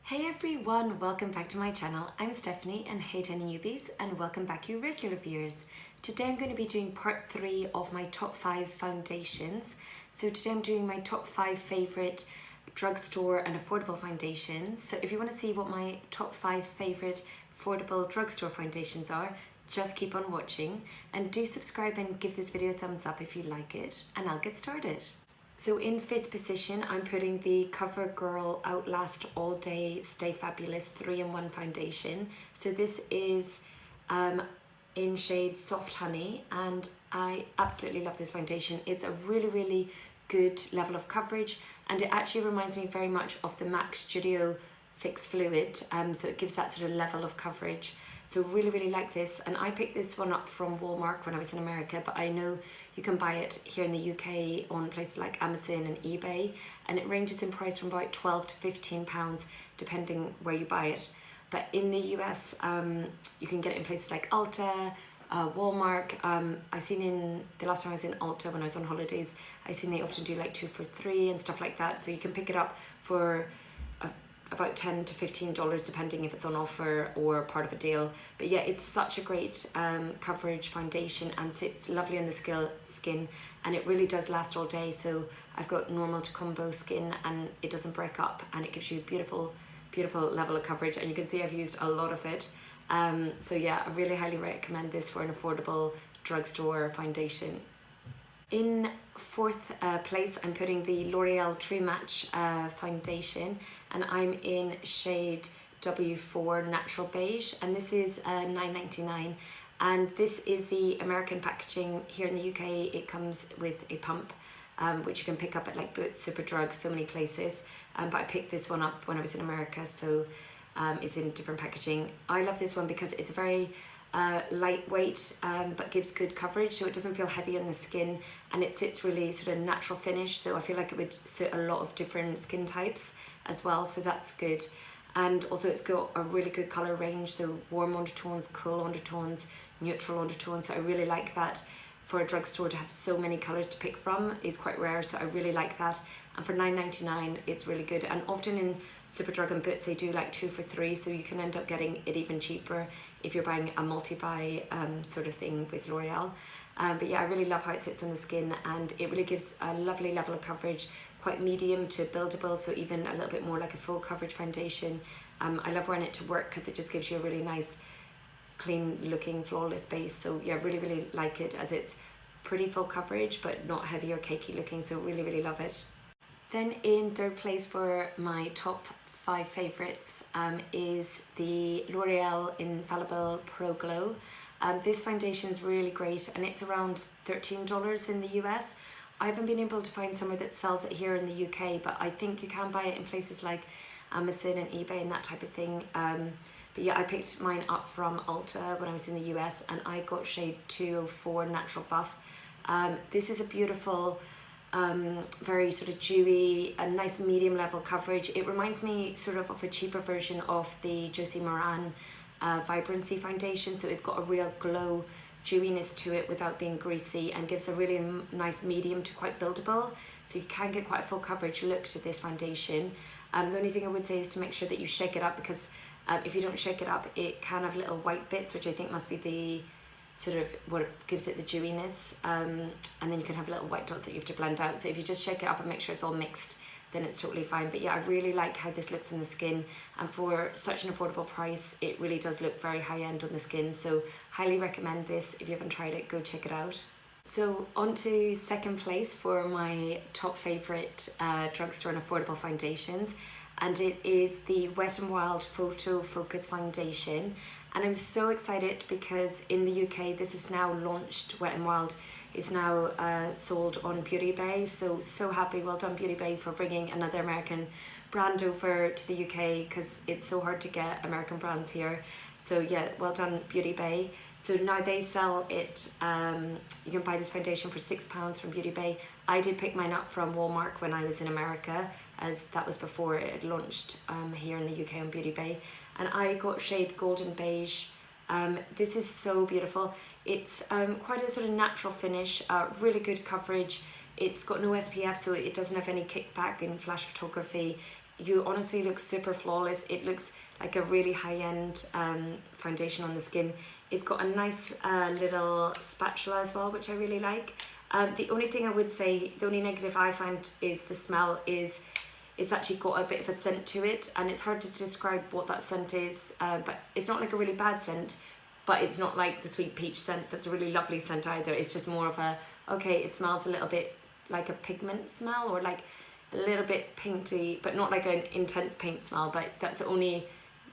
Hey everyone, welcome back to my channel. I'm Stephanie and hey to any newbies and welcome back you regular viewers. Today I'm going to be doing part 3 of my top 5 foundations. So today I'm doing my top 5 favourite drugstore and affordable foundations. So if you want to see what my top 5 favourite affordable drugstore foundations are, just keep on watching and do subscribe and give this video a thumbs up if you like it, and I'll get started. So in 5th position, I'm putting the CoverGirl Outlast All Day Stay Fabulous 3-in-1 foundation. So this is in shade Soft Honey, and I absolutely love this foundation. It's a really good level of coverage, and it actually reminds me very much of the MAC Studio Fix Fluid, so it gives that sort of level of coverage. So really like this, and I picked this one up from Walmart when I was in America, but I know you can buy it here in the UK on places like Amazon and eBay, and it ranges in price from about £12 to £15 depending where you buy it. But in the US, you can get it in places like Ulta, Walmart. I seen in the last time I was in Ulta when I was on holidays, I seen they often do like 2 for $3 and stuff like that. So you can pick it up for about $10 to $15 depending if it's on offer or part of a deal. But yeah, it's such a great coverage foundation and sits lovely on the skin, and it really does last all day. So I've got normal to combo skin and it doesn't break up, and it gives you a beautiful level of coverage, and you can see I've used a lot of it. So yeah, I really highly recommend this for an affordable drugstore foundation. In 4th place, I'm putting the L'Oreal True Match foundation, and I'm in shade W4 Natural Beige, and this is $9.99, and this is the American packaging. Here in the UK it comes with a pump, which you can pick up at like Boots, Superdrug, so many places, but I picked this one up when I was in America, so it's in different packaging. I love this one because it's a very lightweight, but gives good coverage, so it doesn't feel heavy on the skin, and it sits really sort of natural finish, so I feel like it would suit a lot of different skin types as well, so that's good. And also it's got a really good colour range, so warm undertones, cool undertones, neutral undertones, so I really like that. For a drugstore to have so many colours to pick from is quite rare, so I really like that. And for $9.99 it's really good, and often in Superdrug and Boots they do like 2 for $3, so you can end up getting it even cheaper if you're buying a multi-buy sort of thing with L'Oreal. But yeah, I really love how it sits on the skin, and it really gives a lovely level of coverage, quite medium to buildable, so even a little bit more like a full coverage foundation. I love wearing it to work because it just gives you a really nice clean looking flawless base. So yeah, really like it as it's pretty full coverage but not heavy or cakey looking, so really love it. Then in 3rd place for my top 5 favourites is the L'Oreal Infallible Pro Glow. This foundation is really great, and it's around $13 in the US. I haven't been able to find somewhere that sells it here in the UK, but I think you can buy it in places like Amazon and eBay and that type of thing. But yeah, I picked mine up from Ulta when I was in the US, and I got shade 204 Natural Buff. This is a beautiful, very sort of dewy, a nice medium level coverage. It reminds me sort of a cheaper version of the Josie Maran Vibrancy foundation, so it's got a real glow dewiness to it without being greasy, and gives a really nice medium to quite buildable, so you can get quite a full coverage look to this foundation. The only thing I would say is to make sure that you shake it up, because if you don't shake it up it can have little white bits, which I think must be the sort of what gives it the dewiness, and then you can have little white dots that you have to blend out. So if you just shake it up and make sure it's all mixed, then it's totally fine. But yeah, I really like how this looks on the skin, and for such an affordable price it really does look very high-end on the skin, so highly recommend this. If you haven't tried it, go check it out. So on to 2nd place for my top favourite drugstore and affordable foundations, and it is the Wet n Wild Photo Focus Foundation. And I'm so excited because in the UK this is now launched. Wet n Wild is now sold on Beauty Bay, so happy. Well done Beauty Bay for bringing another American brand over to the UK, because it's so hard to get American brands here. So yeah, well done Beauty Bay. So now they sell it, you can buy this foundation for £6 from Beauty Bay. I did pick mine up from Walmart when I was in America, as that was before it had launched here in the UK on Beauty Bay. And I got shade Golden Beige. This is so beautiful. It's quite a sort of natural finish, really good coverage. It's got no SPF, so it doesn't have any kickback in flash photography. you honestly look super flawless. It looks like a really high-end foundation on the skin. It's got a nice little spatula as well, which I really like. The only thing I would say, the only negative I find is the smell is it's actually got a bit of a scent to it, and it's hard to describe what that scent is, but it's not like a really bad scent, but it's not like the sweet peach scent that's a really lovely scent either. It's just more of a, okay, it smells a little bit like a pigment smell, or like a little bit pinky, but not like an intense paint smell. But that's the only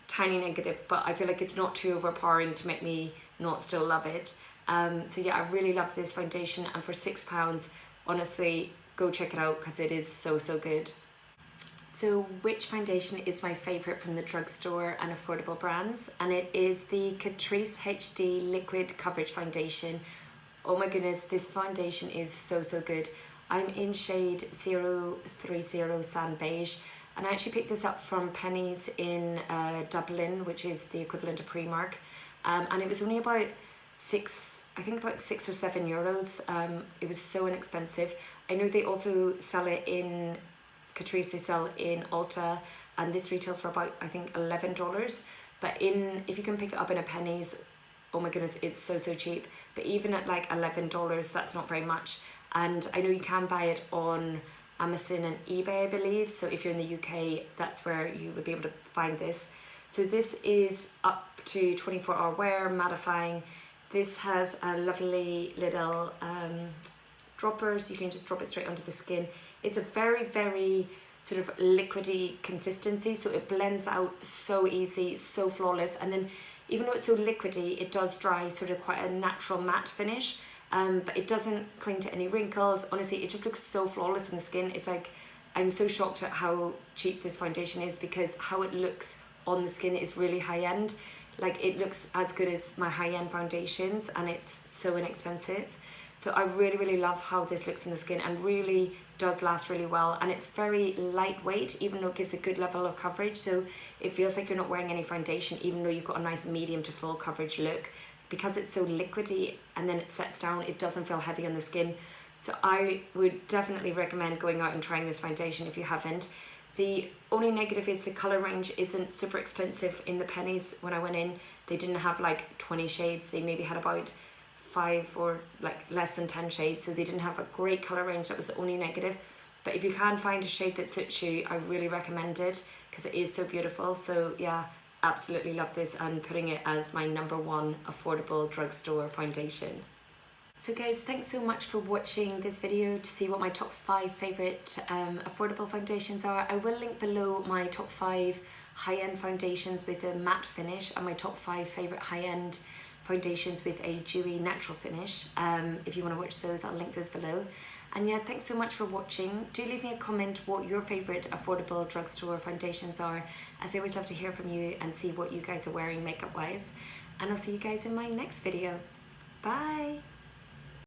tiny negative, but I feel like it's not too overpowering to make me not still love it. So yeah, I really love this foundation, and for £6, honestly, go check it out because it is so good. So which foundation is my favourite from the drugstore and affordable brands? And it is the Catrice HD Liquid Coverage Foundation. Oh my goodness, this foundation is so good. I'm in shade 030 Sand Beige, and I actually picked this up from Penneys in Dublin, which is the equivalent of Primark, and it was only about €6 or €7. It was so inexpensive. I know they also sell it in Catrice, they sell in Ulta, and this retails for about, I think, $11. But if you can pick it up in a Penneys, oh my goodness, it's so cheap. But even at like $11, that's not very much. And I know you can buy it on Amazon and eBay, I believe. So if you're in the UK, that's where you would be able to find this. So this is up to 24-hour wear, mattifying. This has a lovely little droppers. You can just drop it straight onto the skin. It's a very sort of liquidy consistency, so it blends out so easy, so flawless. And then even though it's so liquidy, it does dry sort of quite a natural matte finish, but it doesn't cling to any wrinkles. Honestly, it just looks so flawless on the skin. It's like, I'm so shocked at how cheap this foundation is, because how it looks on the skin is really high-end. Like, it looks as good as my high-end foundations, and it's so inexpensive. So I really love how this looks on the skin, and really does last really well. And it's very lightweight, even though it gives a good level of coverage. So it feels like you're not wearing any foundation, even though you've got a nice medium to full coverage look. Because it's so liquidy and then it sets down, it doesn't feel heavy on the skin. So I would definitely recommend going out and trying this foundation if you haven't. The only negative is the colour range isn't super extensive in the Penneys. When I went in, they didn't have like 20 shades. They maybe had about 5 or like less than 10 shades. So they didn't have a great colour range. That was the only negative. But if you can find a shade that suits you, I really recommend it because it is so beautiful. So yeah, absolutely love this, and putting it as my #1 affordable drugstore foundation. So guys, thanks so much for watching this video to see what my top 5 favourite affordable foundations are. I will link below my top 5 high-end foundations with a matte finish, and my top 5 favourite high-end foundations with a dewy natural finish. If you want to watch those, I'll link those below. And yeah, thanks so much for watching. Do leave me a comment what your favourite affordable drugstore foundations are, as I always love to hear from you and see what you guys are wearing makeup wise. And I'll see you guys in my next video. Bye!